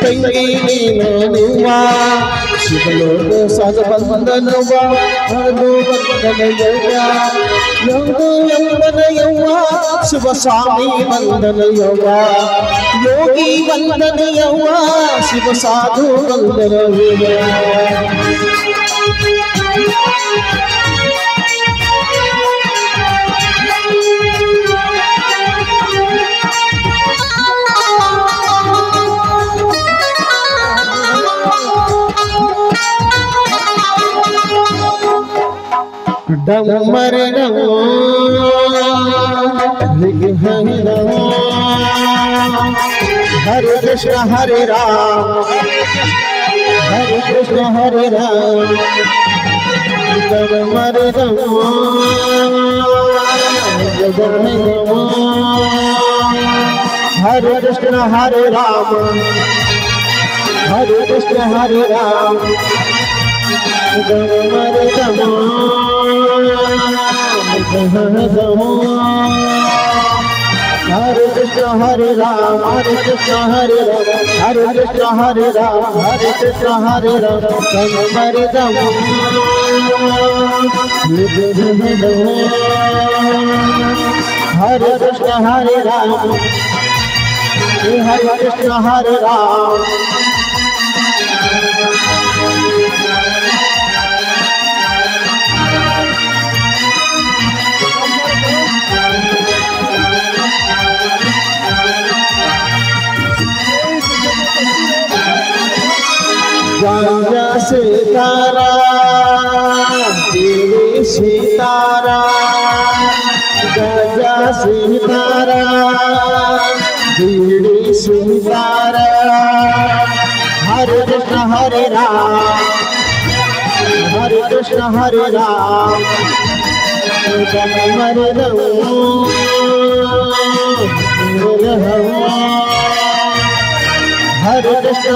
ತಂಗಿನಿ ನೋಡುವ ಶಿವಲೋಕ ಸಹಜ ಬಂಧನವ ಹರದು ಬಂಧನಯವ್ವ ಯೌದು ಯೌವನಯವ್ವ ಶಿವ ಸ್ವಾಮಿ ಬಂಧನಯವ್ವ ಯೋಗಿ ಬಂಧನಯವ್ವ ಶಿವ ಸಾಧು ಬಂಧನಯವ್ವ डमर नमो नमो हरे कृष्ण हरे राम डमर नमो हरे कृष्ण हरे राम डमर नमो हरे कृष्ण हरे राम हरे कृष्ण हरे राम हरे कृष्ण हरे राम हरे कृष्ण हरे राम डमर नमो हरे कृष्ण हरे राम हरे कृष्ण हरे राम गंगा सितारा देवी सितारा गंगा सितारा देवी सितारा हरे कृष्ण हरे राम हरे कृष्ण हरे राम डमर नमो हरे कृष्ण